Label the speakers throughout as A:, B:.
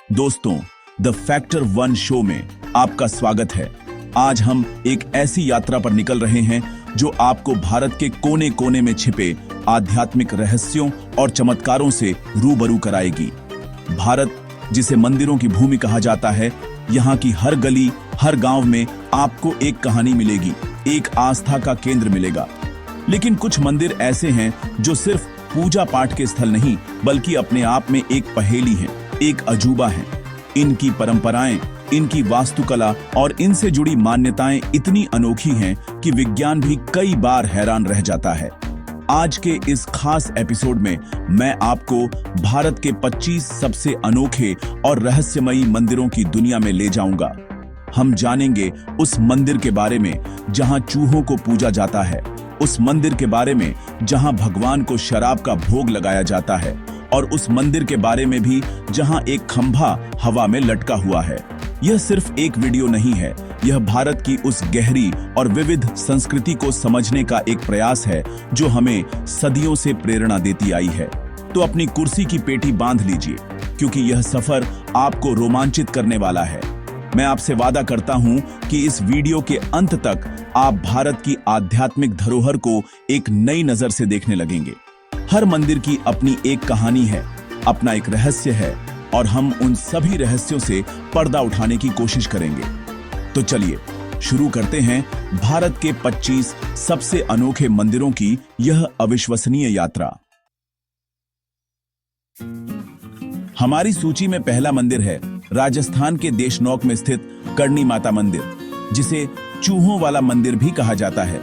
A: दोस्तों, the factor one show में आपका स्वागत है। आज हम एक ऐसी यात्रा पर निकल रहे हैं जो आपको भारत के कोने कोने में छिपे आध्यात्मिक रहस्यों और चमत्कारों से रूबरू कराएगी। भारत, जिसे मंदिरों की भूमि कहा जाता है, यहाँ की हर गली, हर गांव में आपको एक कहानी मिलेगी, एक आस्था का केंद्र मिलेगा। लेकिन कुछ मंदिर ऐसे हैं जो सिर्फ पूजा पाठ के स्थल नहीं, बल्कि अपने आप में एक पहेली हैं, एक अजूबा है। इनकी परंपराएं, इनकी वास्तुकला और इनसे जुड़ी मान्यताएं इतनी अनोखी हैं कि विज्ञान भी कई बार हैरान रह जाता है। आज के इस खास एपिसोड में मैं आपको भारत के 25 सबसे अनोखे और रहस्यमयी मंदिरों की दुनिया में ले जाऊंगा। हम जानेंगे उस मंदिर के बारे में जहां चूहों को पूजा जाता है, उस मंदिर के बारे में जहां भगवान को शराब का भोग लगाया जाता है, और उस मंदिर के बारे में भी जहां एक खंभा हवा में लटका हुआ है। यह सिर्फ एक वीडियो नहीं है, यह भारत की उस गहरी और विविध संस्कृति को समझने का एक प्रयास है जो हमें सदियों से प्रेरणा देती आई है। तो अपनी कुर्सी की पेटी बांध लीजिए, क्योंकि यह सफर आपको रोमांचित करने वाला है। मैं आपसे वादा करता हूं कि इस वीडियो के अंत तक आप भारत की आध्यात्मिक धरोहर को एक नई नजर से देखने लगेंगे। हर मंदिर की अपनी एक कहानी है, अपना एक रहस्य है, और हम उन सभी रहस्यों से पर्दा उठाने की कोशिश करेंगे। तो चलिए शुरू करते हैं भारत के 25 सबसे अनोखे मंदिरों की यह अविश्वसनीय यात्रा। हमारी सूची में पहला मंदिर है राजस्थान के देशनोक में स्थित करणी माता मंदिर, जिसे चूहों वाला मंदिर भी कहा जाता है।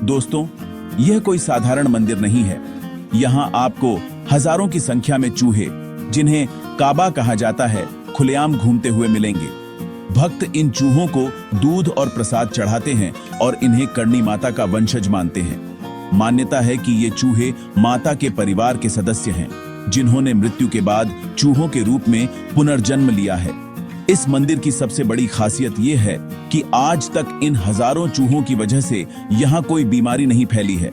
A: दोस्तों, यह कोई साधारण मंदिर नहीं है। यहाँ आपको हजारों की संख्या में चूहे, जिन्हें काबा कहा जाता है, खुलेआम घूमते हुए मिलेंगे। भक्त इन चूहों को दूध और प्रसाद चढ़ाते हैं और इन्हें करणी माता का वंशज मानते हैं। मान्यता है कि ये चूहे माता के परिवार के सदस्य हैं, जिन्होंने मृत्यु के बाद चूहों के रूप में पुनर्जन्म लिया है। इस मंदिर की सबसे बड़ी खासियत यह है कि आज तक इन हजारों चूहों की वजह से यहाँ कोई बीमारी नहीं फैली है।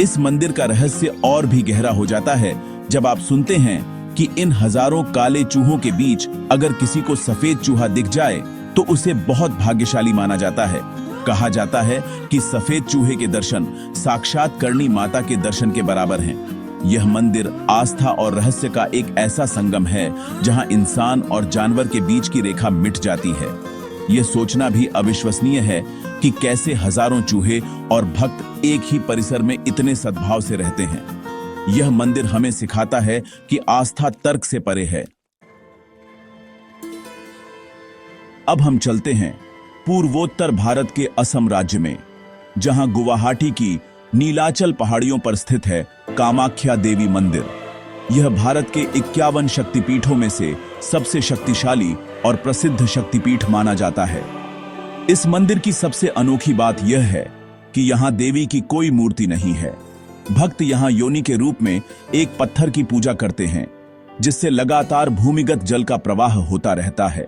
A: इस मंदिर का रहस्य और भी गहरा हो जाता है जब आप सुनते हैं कि इन हजारों काले चूहों के बीच अगर किसी को सफेद चूहा दिख जाए तो उसे बहुत भाग्यशाली माना जाता है। कहा जाता है कि सफेद चूहे के दर्शन साक्षात करणी माता के दर्शन के बराबर हैं। यह मंदिर आस्था और रहस्य का एक ऐसा संगम है जहां इंसान और जानवर के बीच की रेखा मिट जाती है। यह सोचना भी अविश्वसनीय है कि कैसे हजारों चूहे और भक्त एक ही परिसर में इतने सद्भाव से रहते हैं। यह मंदिर हमें सिखाता है कि आस्था तर्क से परे है। अब हम चलते हैं पूर्वोत्तर भारत के असम राज्य में, जहां गुवाहाटी की नीलाचल पहाड़ियों पर स्थित है कामाख्या देवी मंदिर। यह भारत के 51 शक्तिपीठों में से सबसे शक्तिशाली और प्रसिद्ध शक्तिपीठ माना जाता है। इस मंदिर की सबसे अनोखी बात यह है कि यहाँ देवी की कोई मूर्ति नहीं है। भक्त यहाँ योनि के रूप में एक पत्थर की पूजा करते हैं, जिससे लगातार भूमिगत जल का प्रवाह होता रहता है।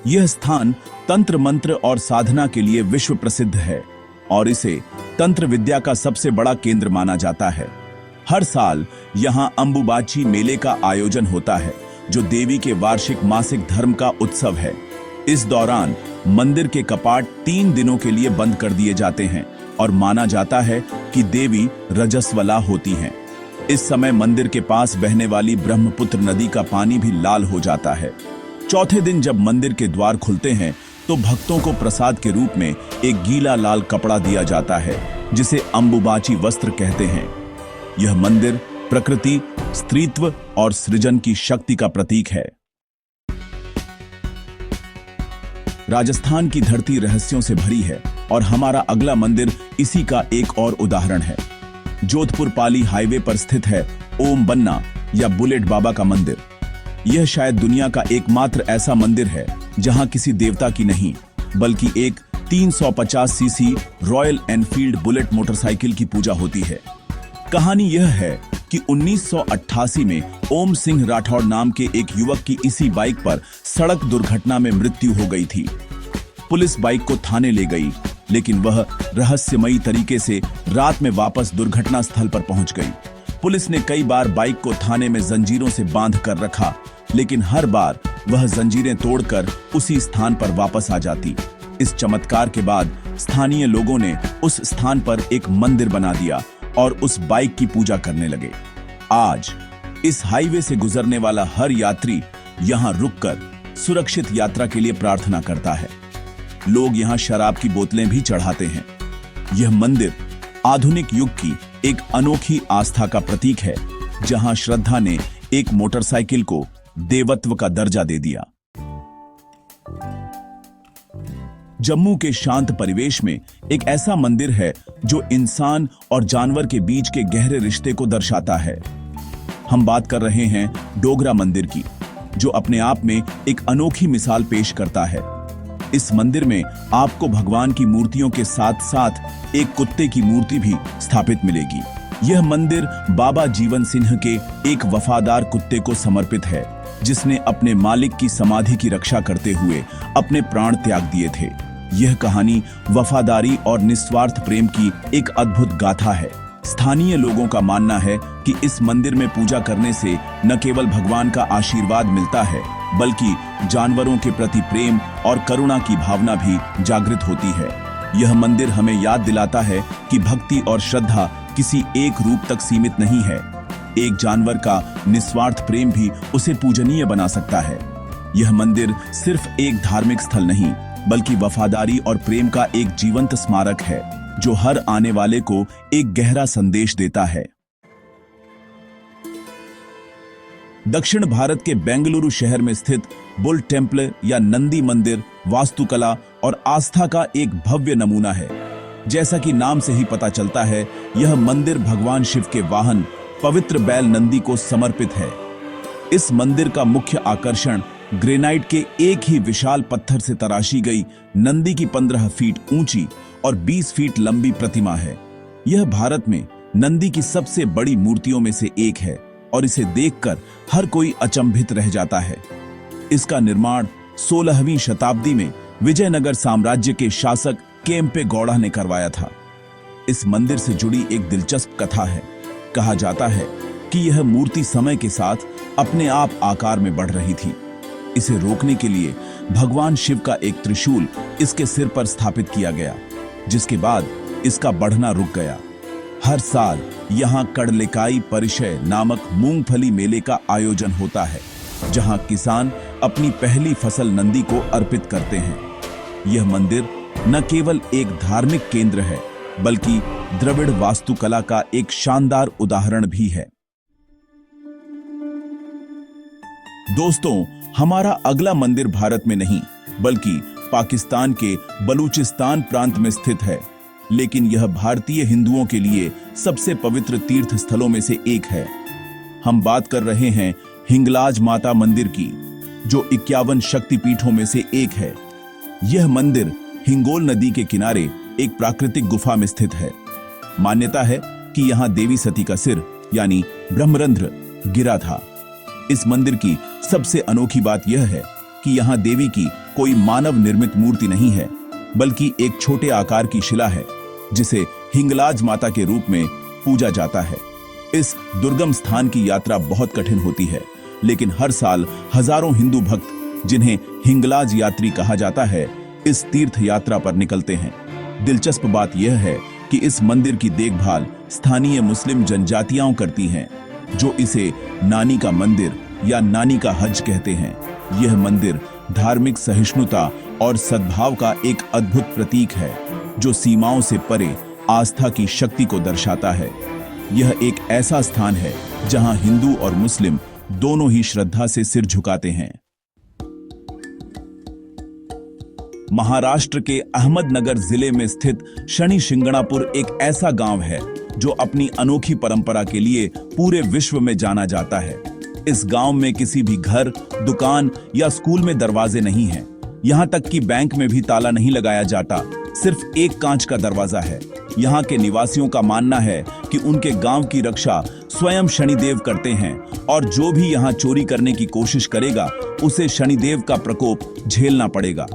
A: यह स्थान तंत्र मंत्र और साधना के लिए विश्व प्रसिद्ध है और इसे तंत्र विद्या का सबसे बड़ा केंद्र माना जाता है। हर साल यहाँ अंबुबाची मेले का आयोजन होता है, जो देवी के वार्षिक मासिक धर्म का उत्सव है। इस दौरान मंदिर के कपाट 3 दिनों के लिए बंद कर दिए जाते हैं और माना जाता है कि देवी रजस्वला होती हैं। इस समय मंदिर के पास बहने वाली ब्रह्मपुत्र नदी का पानी भी लाल हो जाता है। चौथे दिन जब मंदिर के द्वार खुलते हैं तो भक्तों को प्रसाद के रूप में एक गीला लाल कपड़ा दिया जाता है, जिसे अंबुबाची वस्त्र कहते हैं। यह मंदिर प्रकृति, स्त्रीत्व और सृजन की शक्ति का प्रतीक है। राजस्थान की धरती रहस्यों से भरी है और हमारा अगला मंदिर इसी का एक और उदाहरण है। जोधपुर पाली हाईवे पर स्थित है ओम बन्ना या बुलेट बाबा का मंदिर। यह शायद दुनिया का एकमात्र ऐसा मंदिर है जहां किसी देवता की नहीं, बल्कि एक 350 CC royal Enfield bullet motorcycle की पूजा होती है। कहानी यह है कि 1988 में ओम सिंह राठौड़ नाम के एक युवक की इसी बाइक पर सड़क दुर्घटना में मृत्यु हो गई थी। पुलिस बाइक को थाने ले गई, लेकिन वह रहस्यमयी तरीके से रात में वापस दुर्घटना स्थल पर पहुंच गई। पुलिस ने कई बार बाइक को थाने में जंजीरों से बांध कर रखा, लेकिन हर बार वह जंजीरें तोड़कर उसी स्थान पर वापस आ जाती। इस चमत्कार के बाद स्थानीय लोगों ने उस स्थान पर एक मंदिर बना दिया और उस बाइक की पूजा करने लगे। आज इस हाईवे से गुजरने वाला हर यात्री यहां रुककर सुरक्षित यात्रा के लिए प्रार्थना करता है। लोग यहां शराब की बोतलें भी चढ़ाते हैं। यह मंदिर आधुनिक युग की एक अनोखी आस्था का प्रतीक है, जहां श्रद्धा ने एक मोटरसाइकिल को देवत्व का दर्जा दे दिया। जम्मू के शांत परिवेश में एक ऐसा मंदिर है जो इंसान और जानवर के बीच के गहरे रिश्ते को दर्शाता है। हम बात कर रहे हैं डोगरा मंदिर की, जो अपने आप में एक अनोखी मिसाल पेश करता है। इस मंदिर में आपको भगवान की मूर्तियों के साथ साथ एक कुत्ते की मूर्ति भी स्थापित मिलेगी। यह मंदिर बाबा जीवन सिंह के एक वफादार कुत्ते को समर्पित है, जिसने अपने मालिक की समाधि की रक्षा करते हुए अपने प्राण त्याग दिए थे। यह कहानी वफादारी और निस्वार्थ प्रेम की एक अद्भुत गाथा है। स्थानीय लोगों का मानना है कि इस मंदिर में पूजा करने से न केवल भगवान का आशीर्वाद मिलता है, बल्कि जानवरों के प्रति प्रेम और करुणा की भावना भी जागृत होती है। यह मंदिर हमें याद दिलाता है कि भक्ति और श्रद्धा किसी एक रूप तक सीमित नहीं है। एक जानवर का निस्वार्थ प्रेम भी उसे पूजनीय बना सकता है। यह मंदिर सिर्फ एक धार्मिक स्थल नहीं, बल्कि वफादारी और प्रेम का एक जीवंत स्मारक है, जो हर आने वाले को एक गहरा संदेश देता है। दक्षिण भारत के बेंगलुरु शहर में स्थित बुल टेम्पल या नंदी मंदिर वास्तुकला और आस्था का एक भव्य नमूना है। जैसा कि नाम से ही पता चलता है, यह मंदिर भगवान शिव के वाहन पवित्र बैल नंदी को समर्पित है। इस मंदिर का मुख्य आकर्षण ग्रेनाइट के एक ही विशाल पत्थर से तराशी गई नंदी की 15 फीट ऊंची और 20 फीट लंबी प्रतिमा है। यह भारत में नंदी की सबसे बड़ी मूर्तियों में से एक है और इसे देखकर हर कोई अचंभित रह जाता है। इसका निर्माण 16वीं शताब्दी में विजयनगर साम्राज्य के शासक केम्पे गौड़ा ने करवाया था। इस मंदिर से जुड़ी एक दिलचस्प कथा है। कहा जाता है कि यह मूर्ति समय के साथ अपने आप आकार में बढ़ रही थी। इसे रोकने के लिए भगवान शिव का एक त्रिशूल इसके सिर पर स्थापित किया गया, जिसके बाद इसका बढ़ना रुक गया। हर साल यहाँ कड़लेकाई परिचय नामक मूंगफली मेले का आयोजन होता है, जहाँ किसान अपनी पहली फसल नंदी को अर्पित करते हैं। यह मंदिर न केवल एक धार्मिक केंद्र है, बल्कि द्रविड़ वास्तुकला का एक शानदार उदाहरण भी है। दोस्तों, हमारा अगला मंदिर भारत में नहीं, बल्कि पाकिस्तान के बलूचिस्तान प्रांत में स्थित है, लेकिन यह भारतीय हिंदुओं के लिए सबसे पवित्र तीर्थ स्थलों में से एक है। हम बात कर रहे हैं हिंगलाज माता मंदिर की, जो 51 शक्तिपीठों में से एक है। यह मंदिर हिंगोल नदी के किनारे एक प्राकृतिक गुफा में स्थित है। मान्यता है कि यहाँ देवी सती का सिर यानी ब्रह्मरंध्र गिरा था। इस मंदिर की सबसे अनोखी बात यह है कि यहाँ देवी की कोई मानव निर्मित मूर्ति नहीं है, बल्कि एक छोटे आकार की शिला है, जिसे हिंगलाज माता के रूप में पूजा जाता है। इस दुर्गम स्थान की यात्रा बहुत कठिन होती है, लेकिन हर साल हजारों हिंदू भक्त, जिन्हें हिंगलाज यात्री कहा जाता है, इस तीर्थ यात्रा पर निकलते हैं। दिलचस्प बात यह है कि इस मंदिर की देखभाल स्थानीय मुस्लिम जनजातियां करती हैं, जो इसे नानी का मंदिर या नानी का हज कहते हैं। यह मंदिर धार्मिक सहिष्णुता और सद्भाव का एक अद्भुत प्रतीक है, जो सीमाओं से परे आस्था की शक्ति को दर्शाता है। यह एक ऐसा स्थान है जहां हिंदू और मुस्लिम दोनों ही श्रद्धा से सिर झुकाते हैं। महाराष्ट्र के अहमदनगर जिले में स्थित शनि शिंगणापुर एक ऐसा गांव है जो अपनी अनोखी परंपरा के लिए पूरे विश्व में जाना जाता है। इस गांव में किसी भी घर, दुकान या स्कूल में दरवाजे नहीं हैं। यहाँ तक कि बैंक में भी ताला नहीं लगाया जाता, सिर्फ एक कांच का दरवाजा है। यहाँ के निवासियों का मानना है कि उनके गांव की रक्षा स्वयं शनिदेव करते हैं और जो भी यहाँ चोरी करने की कोशिश करेगा, उसे शनिदेव का प्रकोप झेलना पड़ेगा।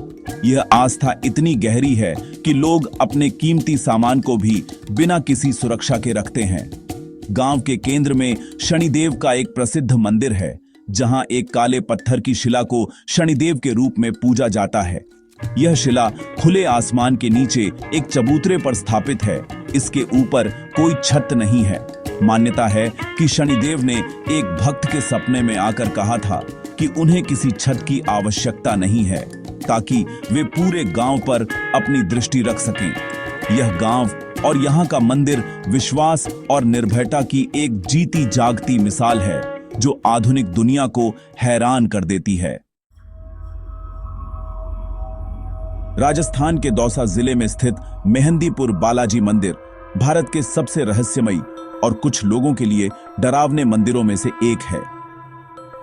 A: यह आस्था इतनी गहरी है कि लोग अपने कीमती सामान को भी बिना किसी सुरक्षा के रखते हैं। गांव के केंद्र में शनिदेव का एक प्रसिद्ध मंदिर है, जहां एक काले पत्थर की शिला को शनिदेव के रूप में पूजा जाता है। यह शिला खुले आसमान के नीचे एक चबूतरे पर स्थापित है। इसके ऊपर कोई छत नहीं है। मान्यता है कि शनिदेव ने एक भक्त के सपने में आकर कहा था कि उन्हें किसी छत की आवश्यकता नहीं है, ताकि वे पूरे गांव पर अपनी दृष्टि रख सकें। यह गांव और यहाँ का मंदिर विश्वास और निर्भयता की एक जीती जागती मिसाल है, जो आधुनिक दुनिया को हैरान कर देती है। राजस्थान के दौसा जिले में स्थित मेहंदीपुर बालाजी मंदिर भारत के सबसे रहस्यमयी और कुछ लोगों के लिए डरावने मंदिरों में से एक है।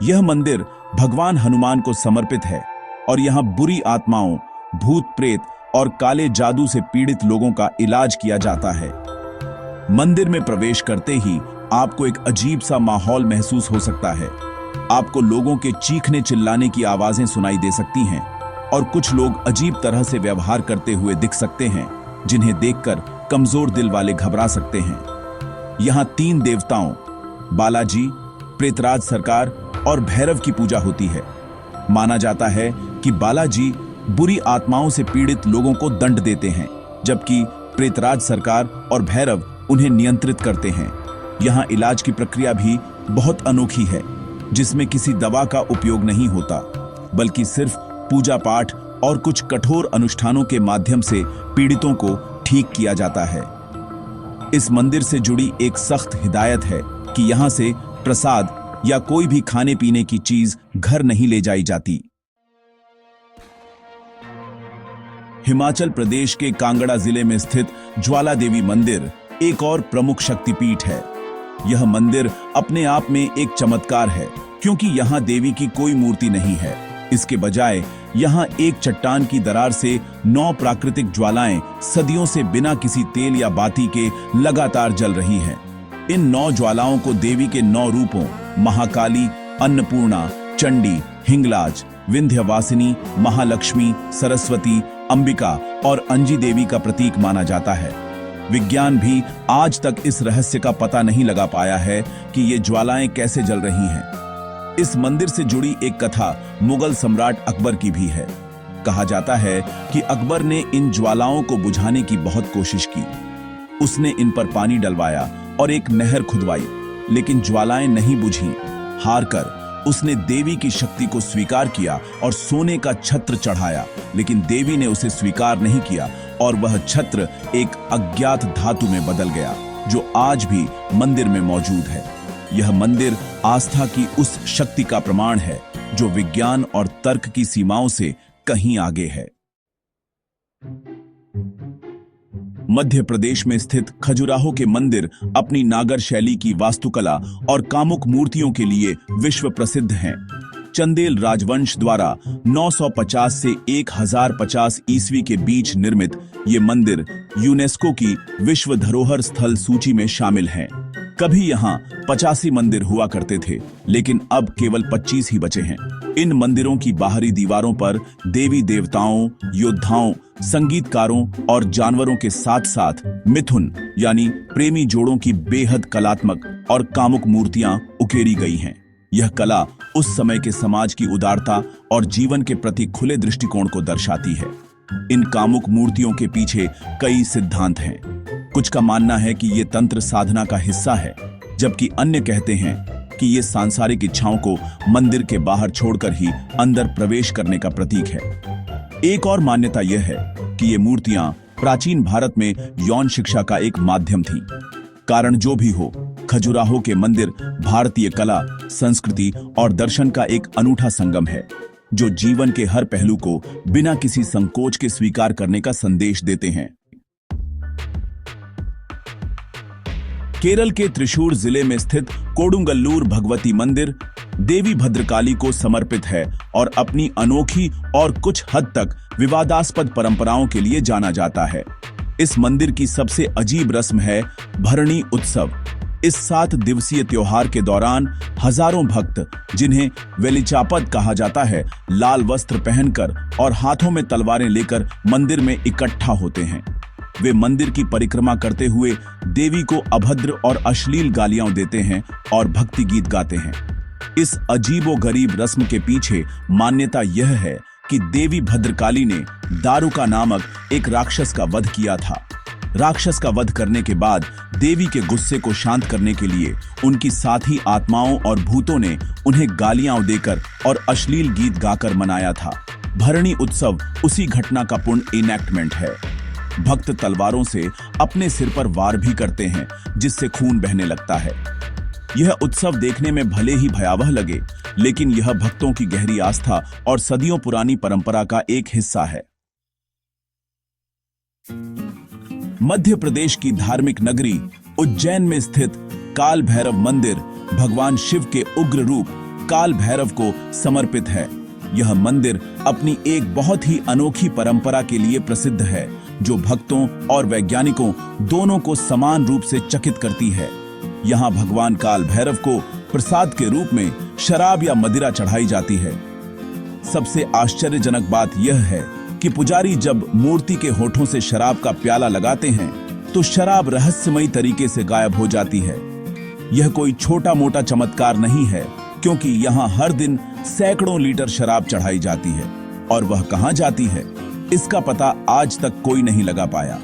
A: यह मंदिर भगवान हनुमान को समर्पित है और यहाँ बुरी आत्माओं, भूत प्रेत और काले जादू से पीड़ित लोगों का इलाज किया जाता है। मंदिर में प्रवेश करते ही आपको एक अजीब सा माहौल महसूस हो सकता है। आपको लोगों के चीखने चिल्लाने की आवाजें सुनाई दे सकती हैं और कुछ लोग अजीब तरह से व्यवहार करते हुए दिख सकते हैं, जिन्हें देखकर कमजोर दिल वाले घबरा सकते हैं। यहाँ 3 देवताओं बालाजी, प्रेतराज सरकार और भैरव की पूजा होती है। माना जाता है कि बालाजी बुरी आत्माओं से पीड़ित लोगों को दंड देते हैं, जबकि प्रेतराज सरकार और भैरव उन्हें नियंत्रित करते हैं। यहाँ इलाज की प्रक्रिया भी बहुत अनोखी है, जिसमें किसी दवा का उपयोग नहीं होता, बल्कि सिर्फ पूजा पाठ और कुछ कठोर अनुष्ठानों के माध्यम से पीड़ितों को ठीक किया जाता है। इस मंदिर से जुड़ी एक सख्त हिदायत है कि यहाँ से प्रसाद या कोई भी खाने पीने की चीज घर नहीं ले जाई जाती। हिमाचल प्रदेश के कांगड़ा जिले में स्थित ज्वाला देवी मंदिर एक और प्रमुख शक्तिपीठ है। यह मंदिर अपने आप में एक चमत्कार है, क्योंकि यहाँ देवी की कोई मूर्ति नहीं है। इसके बजाय यहाँ एक चट्टान की दरार से 9 प्राकृतिक ज्वालाएं सदियों से बिना किसी तेल या बाती के लगातार जल रही हैं। इन 9 ज्वालाओं को देवी के 9 रूपों महाकाली, अन्नपूर्णा, चंडी, हिंगलाज, विंध्यवासिनी, महालक्ष्मी, सरस्वती, अंबिका और अंजी देवी का प्रतीक माना जाता है। विज्ञान भी आज तक इस रहस्य का पता नहीं लगा पाया है कि ये ज्वालाएं कैसे जल रही हैं। इस मंदिर से जुड़ी एक कथा मुगल सम्राट अकबर की भी है। कहा जाता है कि अकबर ने इन ज्वालाओं को बुझाने की बहुत कोशिश की। उसने इन पर पानी डलवाया और एक नहर खुदवाई, लेकिन ज्वालाएं नहीं बुझीं। हार कर उसने देवी की शक्ति को स्वीकार किया और सोने का छत्र चढ़ाया, लेकिन देवी ने उसे स्वीकार नहीं किया और वह छत्र एक अज्ञात धातु में बदल गया, जो आज भी मंदिर में मौजूद है। यह मंदिर आस्था की उस शक्ति का प्रमाण है जो विज्ञान और तर्क की सीमाओं से कहीं आगे है। मध्य प्रदेश में स्थित खजुराहो के मंदिर अपनी नागर शैली की वास्तुकला और कामुक मूर्तियों के लिए विश्व प्रसिद्ध हैं। चंदेल राजवंश द्वारा 950 से 1050 ईस्वी के बीच निर्मित ये मंदिर यूनेस्को की विश्व धरोहर स्थल सूची में शामिल हैं। कभी यहाँ 85 मंदिर हुआ करते थे, लेकिन अब केवल 25 ही बचे हैं। इन मंदिरों की बाहरी दीवारों पर देवी देवताओं, योद्धाओं, संगीतकारों और जानवरों के साथ साथ मिथुन यानी प्रेमी जोड़ों की बेहद कलात्मक और कामुक मूर्तियां उकेरी गई हैं। यह कला उस समय के समाज की उदारता और जीवन के प्रति खुले दृष्टिकोण को दर्शाती है। इन कामुक मूर्तियों के पीछे कई सिद्धांत हैं। कुछ का मानना है कि ये तंत्र साधना का हिस्सा है, जबकि अन्य कहते हैं कि ये सांसारिक इच्छाओं को मंदिर के बाहर छोड़कर ही अंदर प्रवेश करने का प्रतीक है। एक और मान्यता यह है कि ये मूर्तियां प्राचीन भारत में यौन शिक्षा का एक माध्यम थी। कारण जो भी हो, खजुराहो के मंदिर भारतीय कला, संस्कृति और दर्शन का एक अनूठा संगम है, जो जीवन के हर पहलू को बिना किसी संकोच के स्वीकार करने का संदेश देते हैं। केरल के त्रिशूर जिले में स्थित कोडुंगल्लूर भगवती मंदिर देवी भद्रकाली को समर्पित है और अपनी अनोखी और कुछ हद तक विवादास्पद परंपराओं के लिए जाना जाता है। इस मंदिर की सबसे अजीब रस्म है भरणी उत्सव। इस 7 दिवसीय त्योहार के दौरान हजारों भक्त, जिन्हें वेलिचापद कहा जाता है, लाल वस्त्र पहनकर और हाथों में तलवारें लेकर मंदिर में इकट्ठा होते हैं। वे मंदिर की परिक्रमा करते हुए देवी को अभद्र और अश्लील गालियां देते हैं और भक्ति गीत गाते हैं। इस अजीबोगरीब रस्म के पीछे मान्यता यह है कि देवी भद्रकाली ने दारुका नामक एक राक्षस का वध किया था। राक्षस का वध करने के बाद देवी के गुस्से को शांत करने के लिए उनकी साथी आत्माओं और भूतों ने उन्हें गालियां देकर और अश्लील गीत गाकर मनाया था। भरणी उत्सव उसी घटना का पूर्ण इनैक्टमेंट है। भक्त तलवारों से अपने सिर पर वार भी करते हैं, जिससे खून बहने लगता है। यह उत्सव देखने में भले ही भयावह लगे, लेकिन यह भक्तों की गहरी आस्था और सदियों पुरानी परंपरा का एक हिस्सा है। मध्य प्रदेश की धार्मिक नगरी उज्जैन में स्थित काल भैरव मंदिर भगवान शिव के उग्र रूप काल भैरव को समर्पित है। यह मंदिर अपनी एक बहुत ही अनोखी परंपरा के लिए प्रसिद्ध है, जो भक्तों और वैज्ञानिकों दोनों को समान रूप से चकित करती है। यहाँ भगवान काल भैरव को प्रसाद के रूप में शराब या मदिरा चढ़ाई जाती है। सबसे आश्चर्यजनक बात यह है कि पुजारी जब मूर्ति के होठों से शराब का प्याला लगाते हैं तो शराब रहस्यमयी तरीके से गायब हो जाती है। यह कोई छोटा मोटा चमत्कार नहीं है, क्योंकि यहाँ हर दिन सैकड़ों लीटर शराब चढ़ाई जाती है और वह कहाँ जाती है, इसका पता आज तक कोई नहीं लगा पाया।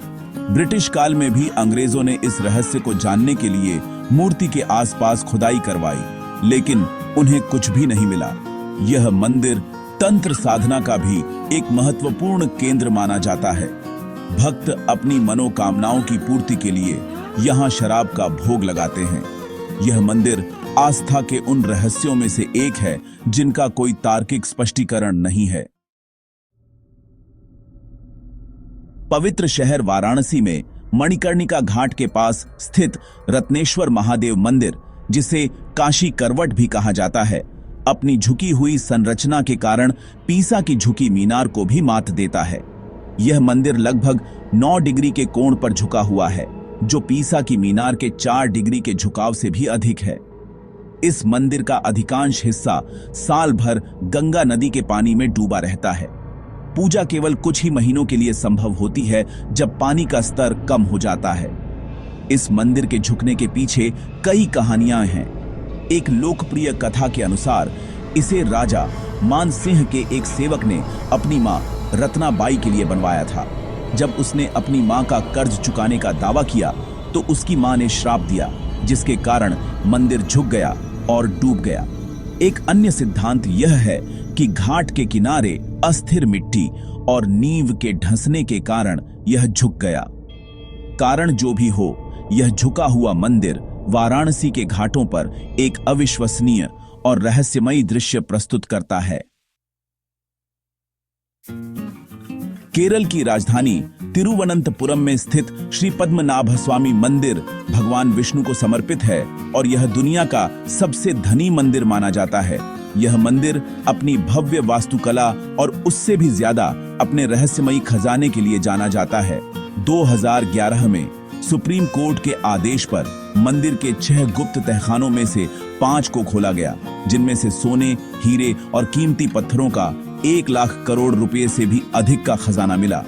A: ब्रिटिश काल में भी अंग्रेजों ने इस रहस्य को जानने के लिए मूर्ति के आसपास खुदाई करवाई, लेकिन उन्हें कुछ भी नहीं मिला। यह मंदिर तंत्र साधना का भी एक महत्वपूर्ण केंद्र माना जाता है। भक्त अपनी मनोकामनाओं की पूर्ति के लिए यहाँ शराब का भोग लगाते हैं। यह मंदिर आस्था के उन रहस्यों में से एक है जिनका कोई तार्किक स्पष्टीकरण नहीं है। पवित्र शहर वाराणसी में मणिकर्णिका घाट के पास स्थित रत्नेश्वर महादेव मंदिर, जिसे काशी करवट भी कहा जाता है, अपनी झुकी हुई संरचना के कारण पीसा की झुकी मीनार को भी मात देता है। यह मंदिर लगभग 9 डिग्री के कोण पर झुका हुआ है, जो पीसा की मीनार के 4 डिग्री के झुकाव से भी अधिक है। इस मंदिर का अधिकांश हिस्सा साल भर गंगा नदी के पानी में डूबा रहता है। पूजा केवल कुछ ही महीनों के लिए संभव होती है, जब पानी का स्तर कम हो जाता है। इस मंदिर के झुकने के पीछे कई कहानियां हैं। एक लोकप्रिय कथा के अनुसार इसे राजा मानसिंह के एक सेवक ने अपनी मां रत्नाबाई के लिए बनवाया था। जब उसने अपनी मां का कर्ज चुकाने का दावा किया तो उसकी मां ने श्राप दिया, जिसके कारण मंदिर झुक गया और डूब गया। एक अन्य सिद्धांत यह है कि घाट के किनारे अस्थिर मिट्टी और नींव के ढंसने के कारण यह झुक गया। कारण जो भी हो, यह झुका हुआ मंदिर वाराणसी के घाटों पर एक अविश्वसनीय और रहस्यमयी दृश्य प्रस्तुत करता है। केरल की राजधानी तिरुवनंतपुरम में स्थित श्री पद्मनाभ स्वामी मंदिर भगवान विष्णु को समर्पित है और यह दुनिया का सबसे धनी मंदिर माना जाता है। यह मंदिर अपनी भव्य वास्तुकला और उससे भी ज्यादा अपने रहस्यमयी खजाने के लिए जाना जाता है। 2011 में सुप्रीम कोर्ट के आदेश पर मंदिर के 6 गुप्त तहखानों में से 5 को खोला गया, जिनमें से सोने, हीरे और कीमती पत्थरों का 1 लाख करोड़ रुपए से भी अधिक का खजाना मिला।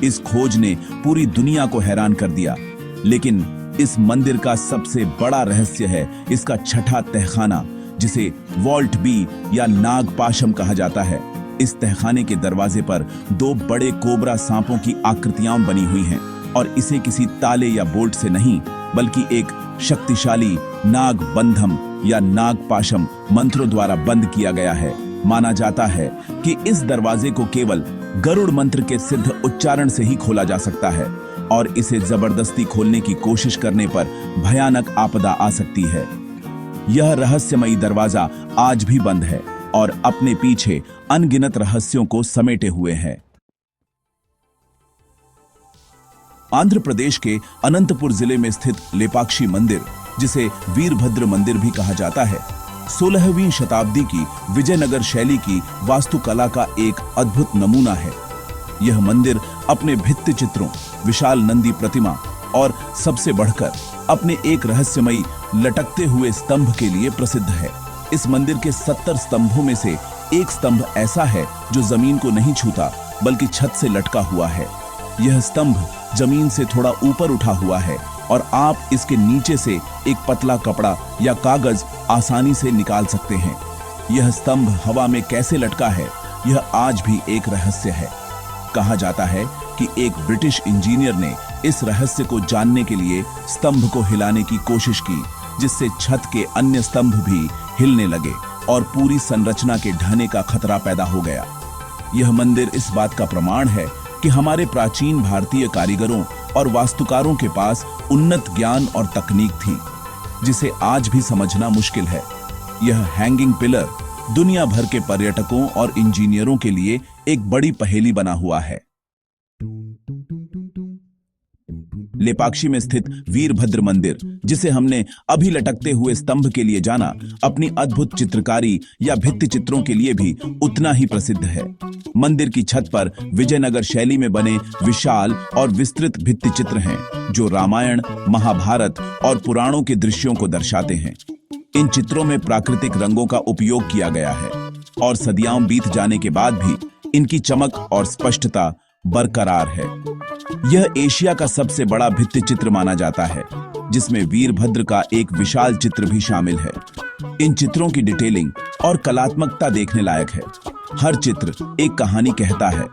A: इस खोज ने पूरी दुनिया को हैरान कर दिया। लेकिन इस मंदिर का सबसे बड़ा रहस्य है इसका 6ठा तहखाना, जिसे वॉल्ट बी या नागपाशम कहा जाता है। इस तहखाने के दरवाजे पर 2 बड़े कोबरा सांपों की आकृतियां बनी हुई हैं और इसे किसी ताले या बोल्ट से नहीं, बल्कि एक शक्तिशाली नाग बंधम या नागपाशम मंत्रों द्वारा बंद किया गया है। माना जाता है कि इस दरवाजे को केवल गरुड़ मंत्र के सिद्ध उच्चारण से ही खोला जा सकता है और इसे जबरदस्ती खोलने की कोशिश करने पर भयानक आपदा आ सकती है। यह रहस्यमयी दरवाजा आज भी बंद है और अपने पीछे अनगिनत रहस्यों को समेटे हुए है। आंध्र प्रदेश के अनंतपुर जिले में स्थित लेपाक्षी मंदिर, जिसे वीरभद्र मंदिर भी कहा जाता है, 16वीं शताब्दी की विजयनगर शैली की वास्तुकला का एक अद्भुत नमूना है। यह मंदिर अपने भित्ति चित्रों, विशाल नंदी प्रतिमा और सबसे बढ़कर अपने एक रहस्यमयी लटकते हुए स्तंभ के लिए प्रसिद्ध है। इस मंदिर के 70 स्तंभों में से एक स्तंभ ऐसा है जो जमीन को नहीं छूता, बल्कि छत से लटका हुआ है। यह स्तंभ जमीन से थोड़ा ऊपर उठा हुआ है और आप इसके नीचे से एक पतला कपड़ा या कागज आसानी से निकाल सकते हैं। यह स्तंभ हवा में कैसे लटका है, यह आज भी एक रहस्य है। कहा जाता है कि एक ब्रिटिश इंजीनियर ने इस रहस्य को जानने के लिए स्तंभ को हिलाने की कोशिश की, जिससे छत के अन्य स्तंभ भी हिलने लगे और पूरी संरचना के ढहने का खतरा पैदा हो गया। यह मंदिर इस बात का प्रमाण है कि हमारे प्राचीन भारतीय कारीगरों और वास्तुकारों के पास उन्नत ज्ञान और तकनीक थी, जिसे आज भी समझना मुश्किल है। यह हैंगिंग पिलर दुनिया भर के पर्यटकों और इंजीनियरों के लिए एक बड़ी पहेली बना हुआ है। लेपाक्षी में स्थित वीरभद्र मंदिर, जिसे हमने अभी लटकते हुए स्तंभ के लिए जाना, अपनी अद्भुत चित्रकारी या भित्ति चित्रों के लिए भी उतना ही प्रसिद्ध है। मंदिर की छत पर विजयनगर शैली में बने विशाल और विस्तृत भित्ति चित्र हैं, जो रामायण, महाभारत और पुराणों के दृश्यों को दर्शाते हैं। इन चित्रों में प्राकृतिक रंगों का उपयोग किया गया है और सदियां बीत जाने के बाद भी इनकी चमक और स्पष्टता बरकरार है। यह एशिया का सबसे बड़ा भित्ति चित्र माना जाता है, जिसमें वीरभद्र का एक विशाल चित्र भी शामिल है। इन चित्रों की डिटेलिंग और कलात्मकता देखने लायक है। हर चित्र एक कहानी कहता है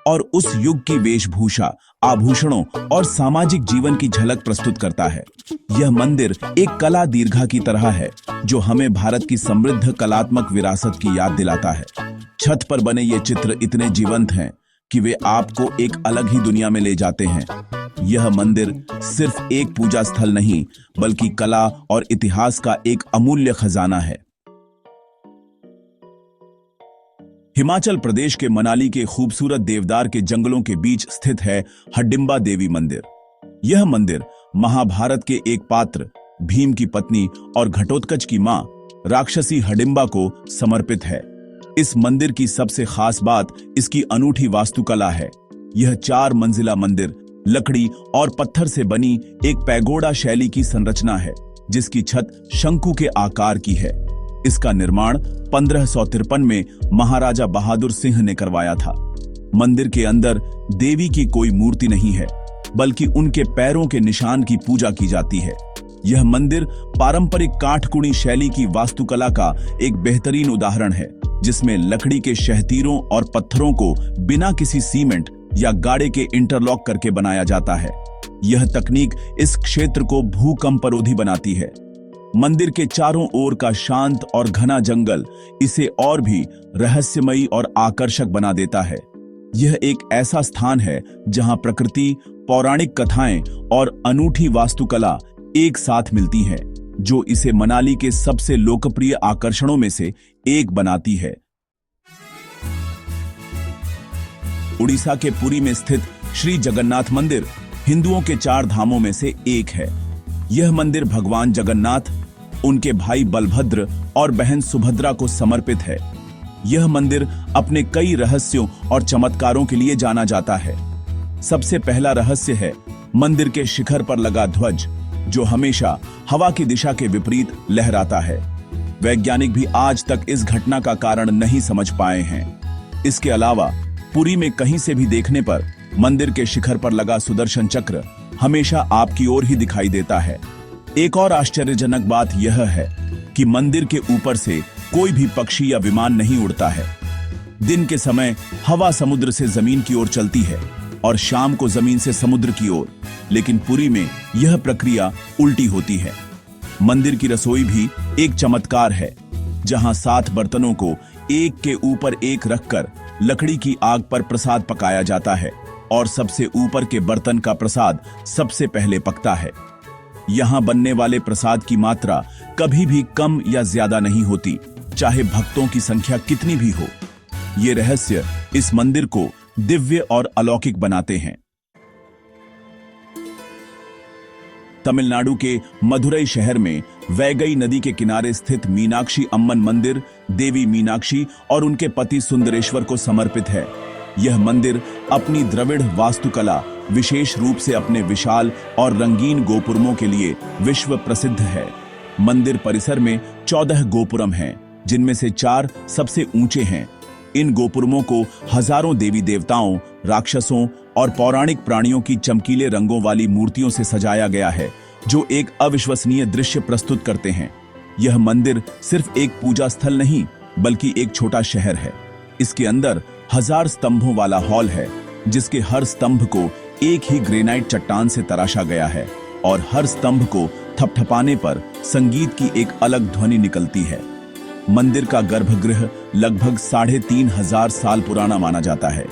A: और उस युग की वेशभूषा, आभूषणों और सामाजिक जीवन की झलक प्रस्तुत करता है। यह मंदिर एक कला दीर्घा की तरह है, जो हमें भारत की समृद्ध कलात्मक विरासत की याद दिलाता है। छत पर बने ये चित्र इतने जीवंत हैं कि वे आपको एक अलग ही दुनिया में ले जाते हैं। यह मंदिर सिर्फ एक पूजा स्थल नहीं, बल्कि कला और इतिहास का एक अमूल्य खजाना है। हिमाचल प्रदेश के मनाली के खूबसूरत देवदार के जंगलों के बीच स्थित है हडिम्बा देवी मंदिर। यह मंदिर महाभारत के एक पात्र भीम की पत्नी और घटोत्कच की मां राक्षसी हडिम्बा को समर्पित है। इस मंदिर की सबसे खास बात इसकी अनूठी वास्तुकला है। यह 4 मंजिला मंदिर लकड़ी और पत्थर से बनी एक पैगोडा शैली की संरचना है, जिसकी छत शंकु के आकार की है। इसका निर्माण 1553 में महाराजा बहादुर सिंह ने करवाया था। मंदिर के अंदर देवी की कोई मूर्ति नहीं है, बल्कि उनके पैरों के निशान की पूजा की जाती है। यह मंदिर पारंपरिक काठकुणी शैली की वास्तुकला का एक बेहतरीन उदाहरण है, जिसमें लकड़ी के शहतीरों और पत्थरों को बिना किसी सीमेंट या गाड़े के इंटरलॉक करके बनाया जाता है। यह तकनीक इस क्षेत्र को भूकंपरोधी बनाती है। मंदिर के चारों ओर का शांत और घना जंगल इसे और भी रहस्यमयी और आकर्षक बना देता है। यह एक ऐसा स्थान है जहां प्रकृति, पौराणिक कथाएं और अनूठी वास्तुकला एक साथ मिलती हैं, जो इसे मनाली के सबसे लोकप्रिय आकर्षणों में से एक बनाती है। उड़ीसा के पुरी में स्थित श्री जगन्नाथ मंदिर हिंदुओं के 4 धामों में से एक है। यह मंदिर भगवान जगन्नाथ, उनके भाई बलभद्र और बहन सुभद्रा को समर्पित है। यह मंदिर अपने कई रहस्यों और चमत्कारों के लिए जाना जाता है। सबसे पहला रहस्य है मंदिर के शिखर पर लगा ध्वज, जो हमेशा हवा की दिशा के विपरीत लहराता है। वैज्ञानिक भी आज तक इस घटना का कारण नहीं समझ पाए हैं। इसके अलावा पुरी में कहीं से भी देखने पर मंदिर के शिखर पर लगा सुदर्शन चक्र हमेशा आपकी ओर ही दिखाई देता है। एक और आश्चर्यजनक बात यह है कि मंदिर के ऊपर से कोई भी पक्षी या विमान नहीं उड़ता है। दिन के समय हवा समुद्र से जमीन की ओर चलती है और शाम को जमीन से समुद्र की ओर, लेकिन पुरी में यह प्रक्रिया उल्टी होती है। मंदिर की रसोई भी एक चमत्कार है, जहां 7 बर्तनों को एक के ऊपर एक रखकर लकड़ी की आग पर प्रसाद पकाया जाता है और सबसे ऊपर के बर्तन का प्रसाद सबसे पहले पकता है। यहां बनने वाले प्रसाद की मात्रा कभी भी कम या ज्यादा नहीं होती, चाहे भक्तों की संख्या कितनी भी हो। ये रहस्य इस मंदिर को दिव्य और अलौकिक बनाते हैं। तमिलनाडु के मदुरई शहर में वैगई नदी के किनारे स्थित मीनाक्षी अम्मन मंदिर देवी मीनाक्षी और उनके पति सुंदरेश्वर को समर्पित है। यह मंदिर अपनी द्रविड़ वास्तुकला, विशेष रूप से अपने विशाल और रंगीन गोपुरमों के लिए विश्व प्रसिद्ध है। मंदिर परिसर में 14 गोपुरम हैं, जिनमें से 4 सबसे ऊंचे हैं। इन गोपुरमों को हजारों देवी देवताओं, राक्षसों और पौराणिक प्राणियों की चमकीले रंगों वाली मूर्तियों से सजाया गया है, जो एक अविश्वसनीय दृश्य प्रस्तुत करते हैं। यह मंदिर सिर्फ एक पूजा स्थल नहीं, बल्कि एक छोटा शहर है। इसके अंदर 1000 स्तंभों वाला हॉल है, जिसके हर स्तंभ को एक ही ग्रेनाइट चट्टान से तराशा गया है और हर स्तंभ को थपथपाने पर संगीत की एक अलग ध्वनि निकलती है। मंदिर का गर्भगृह लगभग 3500 साल पुराना माना जाता है।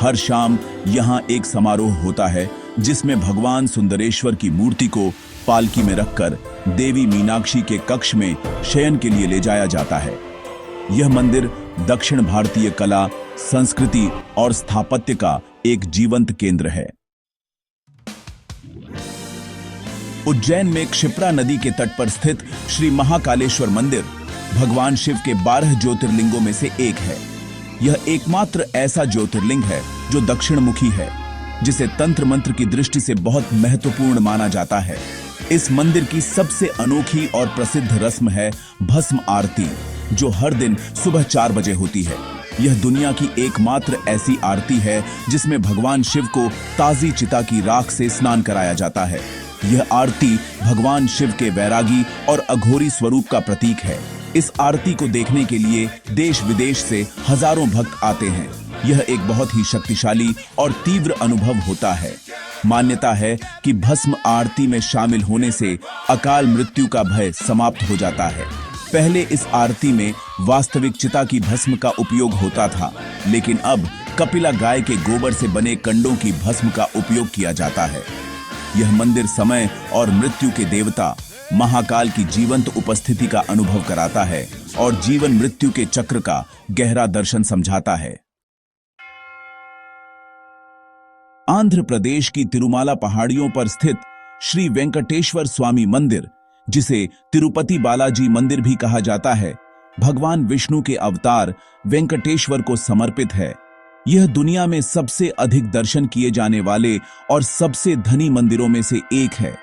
A: हर शाम यहाँ एक समारोह होता है, जिसमें भगवान सुंदरेश्वर की मूर्ति को पालकी में रखकर देवी मीनाक्षी के कक्ष में शयन के लिए ले जाया जाता है। यह मंदिर दक्षिण भारतीय कला, संस्कृति और स्थापत्य का एक जीवंत केंद्र है। उज्जैन में क्षिप्रा नदी के तट पर स्थित श्री महाकालेश्वर मंदिर भगवान शिव के 12 ज्योतिर्लिंगों में से एक है। यह एकमात्र ऐसा ज्योतिर्लिंग है जो दक्षिणमुखी है, जिसे तंत्र मंत्र की दृष्टि से बहुत महत्वपूर्ण माना जाता है। इस मंदिर की सबसे अनोखी और प्रसिद्ध रस्म है भस्म आरती, जो हर दिन सुबह 4 बजे होती है। यह दुनिया की एकमात्र ऐसी आरती है जिसमें भगवान शिव को ताजी चिता की राख से स्नान कराया जाता है। यह आरती भगवान शिव के वैरागी और अघोरी स्वरूप का प्रतीक है। इस आरती को देखने के लिए देश विदेश से हजारों भक्त आते हैं। यह एक बहुत ही शक्तिशाली और तीव्र अनुभव होता है। मान्यता है कि भस्म आरती में शामिल होने से अकाल मृत्यु का भय समाप्त हो जाता है। पहले इस आरती में वास्तविक चिता की भस्म का उपयोग होता था, लेकिन अब कपिला गाय के गोबर से बने कंडों की भस्म का उपयोग किया जाता है। यह मंदिर समय और मृत्यु के देवता महाकाल की जीवंत उपस्थिति का अनुभव कराता है और जीवन मृत्यु के चक्र का गहरा दर्शन समझाता है। आंध्र प्रदेश की तिरुमाला पहाड़ियों पर स्थित श्री वेंकटेश्वर स्वामी मंदिर, जिसे तिरुपति बालाजी मंदिर भी कहा जाता है, भगवान विष्णु के अवतार वेंकटेश्वर को समर्पित है। यह दुनिया में सबसे अधिक दर्शन किए जाने वाले और सबसे धनी मंदिरों में से एक है।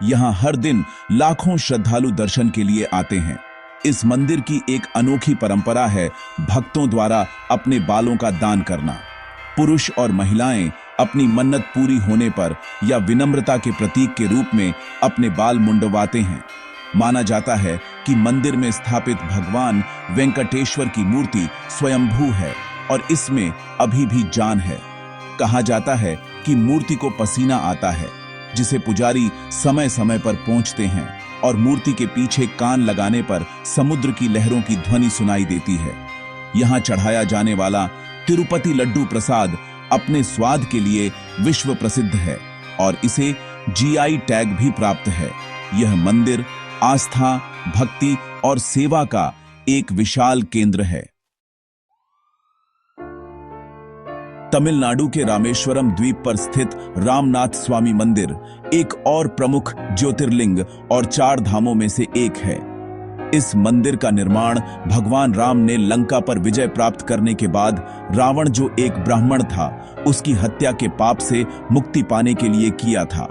A: यहाँ हर दिन लाखों श्रद्धालु दर्शन के लिए आते हैं। इस मंदिर की एक अनोखी परंपरा है भक्तों द्वारा अपने बालों का दान करना। पुरुष और महिलाएं अपनी मन्नत पूरी होने पर या विनम्रता के प्रतीक के रूप में अपने बाल मुंडवाते हैं। माना जाता है कि मंदिर में स्थापित भगवान वेंकटेश्वर की मूर्ति स्वयंभू है और इसमें अभी भी जान है। कहा जाता है कि मूर्ति को पसीना आता है, जिसे पुजारी समय समय पर पोंछते हैं और मूर्ति के पीछे कान लगाने पर समुद्र की लहरों की ध्वनि सुनाई देती है। यहाँ चढ़ाया जाने वाला तिरुपति लड्डू प्रसाद अपने स्वाद के लिए विश्व प्रसिद्ध है और इसे जीआई टैग भी प्राप्त है। यह मंदिर आस्था, भक्ति और सेवा का एक विशाल केंद्र है। तमिलनाडु के रामेश्वरम द्वीप पर स्थित रामनाथ स्वामी मंदिर एक और प्रमुख ज्योतिर्लिंग और 4 धामों में से एक है। इस मंदिर का निर्माण भगवान राम ने लंका पर विजय प्राप्त करने के बाद रावण, जो एक ब्राह्मण था, उसकी हत्या के पाप से मुक्ति पाने के लिए किया था।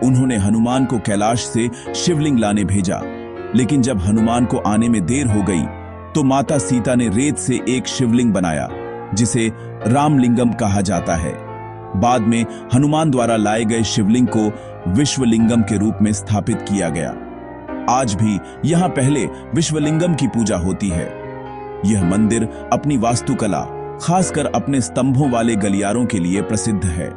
A: उन्होंने हनुमान को कैलाश से शिवलिंग लाने भेजा, लेकिन जब हनुमान को आने में देर हो गई तो माता सीता ने रेत से एक शिवलिंग बनाया, जिसे रामलिंगम कहा जाता है। बाद में हनुमान द्वारा लाए गए शिवलिंग को विश्वलिंगम के रूप में स्थापित किया गया। आज भी यहाँ पहले विश्वलिंगम की पूजा होती है। यह मंदिर अपनी वास्तुकला, खासकर अपने स्तंभों वाले गलियारों के लिए प्रसिद्ध है।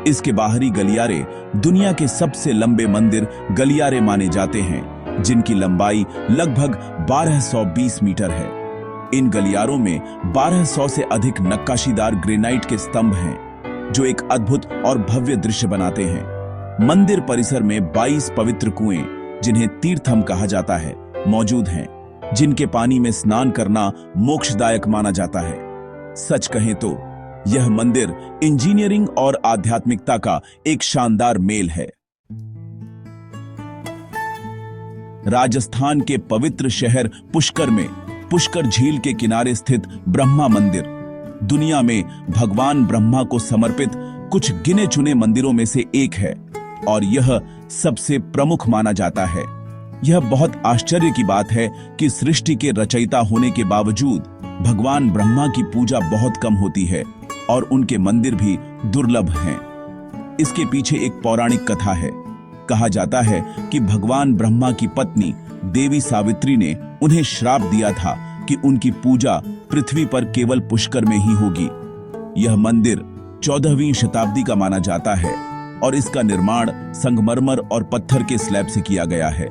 A: इसके बाहरी गलियारे दुनिया के सबसे लंबे मंदिर गलियारे माने जाते हैं, जिनकी लंबाई लगभग 1220 मीटर है। इन गलियारों में 1200 से अधिक नक्काशीदार ग्रेनाइट के स्तंभ हैं, जो एक अद्भुत और भव्य दृश्य बनाते हैं। मंदिर परिसर में 22 पवित्र कुएं, जिन्हें तीर्थम कहा जाता है, मौजूद हैं, जिनके पानी में स्नान करना मोक्षदायक माना जाता है। सच कहें तो यह मंदिर इंजीनियरिंग और आध्यात्मिकता का एक शानदार मेल है। राजस्थान के पवित्र शहर पुष्कर में पुष्कर झील के किनारे स्थित ब्रह्मा मंदिर दुनिया में भगवान ब्रह्मा को समर्पित कुछ गिने चुने मंदिरों में से एक है और यह सबसे प्रमुख माना जाता है। यह बहुत आश्चर्य की बात है कि सृष्टि के रचयिता होने के बावजूद भगवान ब्रह्मा की पूजा बहुत कम होती है और उनके मंदिर भी दुर्लभ हैं। इसके पीछे एक पौराणिक कथा है। कहा जाता है कि भगवान ब्रह्मा की पत्नी देवी सावित्री ने उन्हें श्राप दिया था कि उनकी पूजा पृथ्वी पर केवल पुष्कर में ही होगी। यह मंदिर 14वीं शताब्दी का माना जाता है और इसका निर्माण संगमरमर और पत्थर के स्लैब से किया गया है।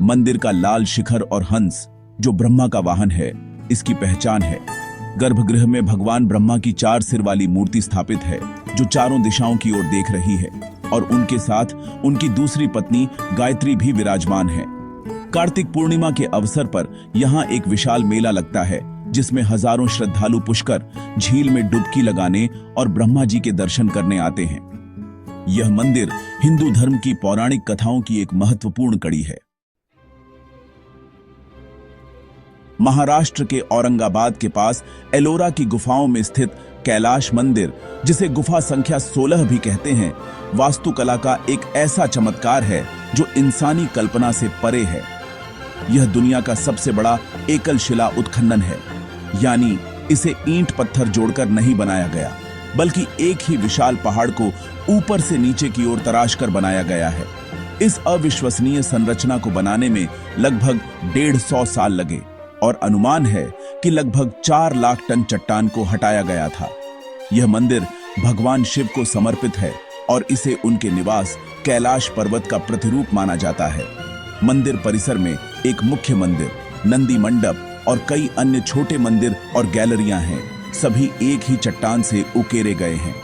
A: मंदिर का लाल शिखर और हंस, जो ब्रह्मा का वाहन है, इसकी पहचान है। गर्भगृह में भगवान ब्रह्मा की 4 सिर वाली मूर्ति स्थापित है, जो चारों दिशाओं की ओर देख रही है, और उनके साथ उनकी दूसरी पत्नी गायत्री भी विराजमान है। कार्तिक पूर्णिमा के अवसर पर यहाँ एक विशाल मेला लगता है, जिसमें हजारों श्रद्धालु पुष्कर झील में डुबकी लगाने और ब्रह्मा जी के दर्शन करने आते हैं। यह मंदिर हिंदू धर्म की पौराणिक कथाओं की एक महत्वपूर्ण कड़ी है। महाराष्ट्र के औरंगाबाद के पास एलोरा की गुफाओं में स्थित कैलाश मंदिर, जिसे गुफा संख्या 16 भी कहते हैं, वास्तुकला का एक ऐसा चमत्कार है जो इंसानी कल्पना से परे है। यह दुनिया का सबसे बड़ा एकल शिला उत्खनन है, यानी इसे ईंट पत्थर जोड़कर नहीं बनाया गया, बल्कि एक ही विशाल पहाड़ को ऊपर से नीचे की ओर तराश कर बनाया गया है। इस अविश्वसनीय संरचना को बनाने में लगभग 150 साल लगे और अनुमान है कि लगभग 4 लाख टन चट्टान को हटाया गया था। यह मंदिर भगवान शिव को समर्पित है और इसे उनके निवास कैलाश पर्वत का प्रतिरूप माना जाता है। मंदिर परिसर में एक मुख्य मंदिर, नंदी मंडप और कई अन्य छोटे मंदिर और गैलरियां हैं। सभी एक ही चट्टान से उकेरे गए हैं।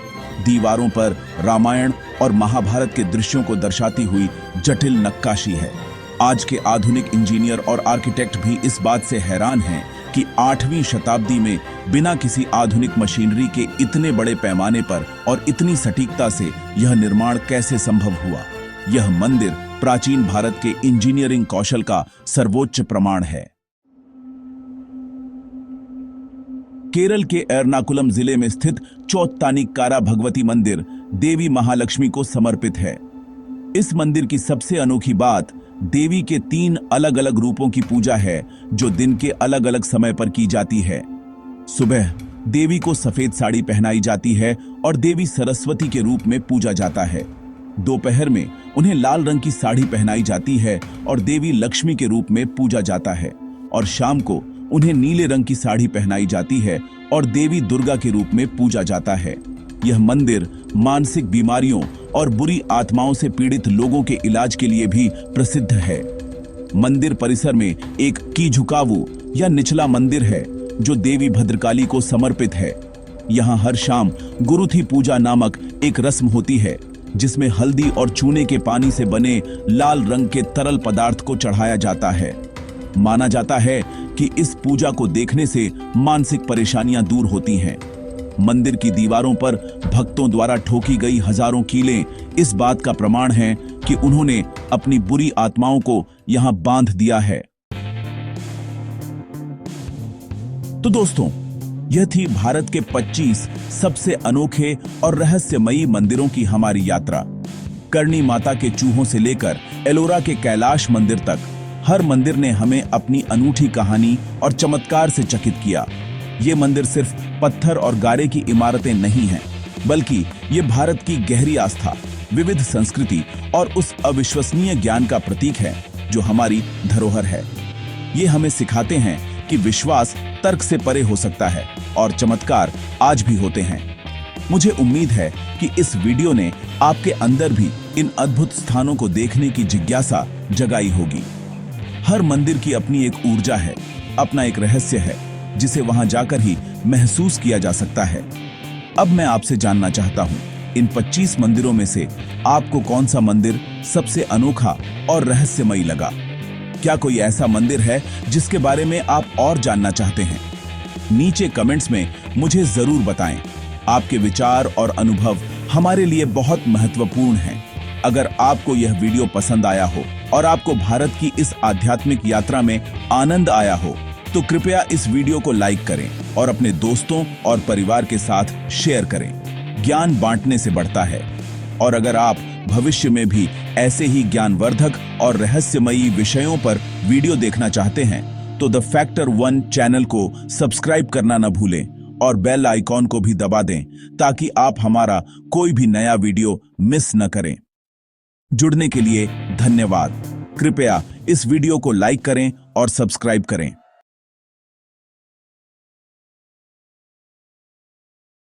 A: दीवारों पर रामायण और महाभारत के दृश्यों को दर्शाती हुई जटिल नक्काशी है। आज के आधुनिक इंजीनियर और आर्किटेक्ट भी इस बात से हैरान हैं कि 8वीं शताब्दी में बिना किसी आधुनिक मशीनरी के इतने बड़े पैमाने पर और इतनी सटीकता से यह निर्माण कैसे संभव हुआ। यह मंदिर प्राचीन भारत के इंजीनियरिंग कौशल का सर्वोच्च प्रमाण है। केरल के एर्नाकुलम जिले में स्थित चौत्तानिक्कारा भगवती मंदिर देवी महालक्ष्मी को समर्पित है। इस मंदिर की सबसे अनोखी बात देवी के 3 अलग अलग रूपों की पूजा है, जो दिन के अलग अलग समय पर की जाती है। सुबह देवी को सफेद साड़ी पहनाई जाती है और देवी सरस्वती के रूप में पूजा जाता है। दोपहर में उन्हें लाल रंग की साड़ी पहनाई जाती है और देवी लक्ष्मी के रूप में पूजा जाता है, और शाम को उन्हें नीले रंग की साड़ी पहनाई जाती है और देवी दुर्गा के रूप में पूजा जाता है। यह मंदिर मानसिक बीमारियों और बुरी आत्माओं से पीड़ित लोगों के इलाज के लिए भी प्रसिद्ध है। मंदिर परिसर में एक कीझुकावु या निचला मंदिर है, जो देवी भद्रकाली को समर्पित है। यहाँ हर शाम गुरुथी पूजा नामक एक रस्म होती है, जिसमें हल्दी और चूने के पानी से बने लाल रंग के तरल पदार्थ को चढ़ाया जाता है। माना जाता है कि इस पूजा को देखने से मानसिक परेशानियां दूर होती हैं। मंदिर की दीवारों पर भक्तों द्वारा ठोकी गई हजारों कीलें इस बात का प्रमाण हैं कि उन्होंने अपनी बुरी आत्माओं को यहां बांध दिया है। तो दोस्तों, यह थी भारत के 25 सबसे अनोखे और रहस्यमयी मंदिरों की हमारी यात्रा। करणी माता के चूहों से लेकर एलोरा के कैलाश मंदिर तक, हर मंदिर ने हमें अपनी अनूठी कहानी और चमत्कार से चकित किया। ये मंदिर सिर्फ पत्थर और गारे की इमारतें नहीं हैं, बल्कि ये भारत की गहरी आस्था, विविध संस्कृति और उस अविश्वसनीय ज्ञान का प्रतीक है जो हमारी धरोहर है। ये हमें सिखाते हैं कि विश्वास तर्क से परे हो सकता है और चमत्कार आज भी होते हैं। मुझे उम्मीद है कि इस वीडियो ने आपके अंदर भी इन अद्भुत स्थानों को देखने की जिज्ञासा जगाई होगी। हर मंदिर की अपनी एक ऊर्जा है, अपना एक रहस्य है, जिसे वहां जाकर ही महसूस किया जा सकता है। अब मैं आपसे जानना चाहता हूं, इन 25 मंदिरों में से आपको कौन सा मंदिर सबसे अनोखा और रहस्यमयी लगा? क्या कोई ऐसा मंदिर है जिसके बारे में आप और जानना चाहते हैं? नीचे कमेंट्स में मुझे जरूर बताएं। आपके विचार और अनुभव हमारे लिए बहुत महत्वपूर्ण हैं। अगर आपको यह वीडियो पसंद आया हो और आपको भारत की इस आध्यात्मिक यात्रा में आनंद आया हो, तो कृपया इस वीडियो को लाइक करें और अपने दोस्तों और परिवार के साथ शेयर करें। ज्ञान बांटने से बढ़ता है। और अगर आप भविष्य में भी ऐसे ही ज्ञानवर्धक और रहस्यमयी विषयों पर वीडियो देखना चाहते हैं, तो द फैक्टर 1 चैनल को सब्सक्राइब करना न भूलें और बेल आइकॉन को भी दबा दें ताकि आप हमारा कोई भी नया वीडियो मिस न करें। जुड़ने के लिए धन्यवाद। कृपया इस वीडियो को लाइक करें और सब्सक्राइब करें।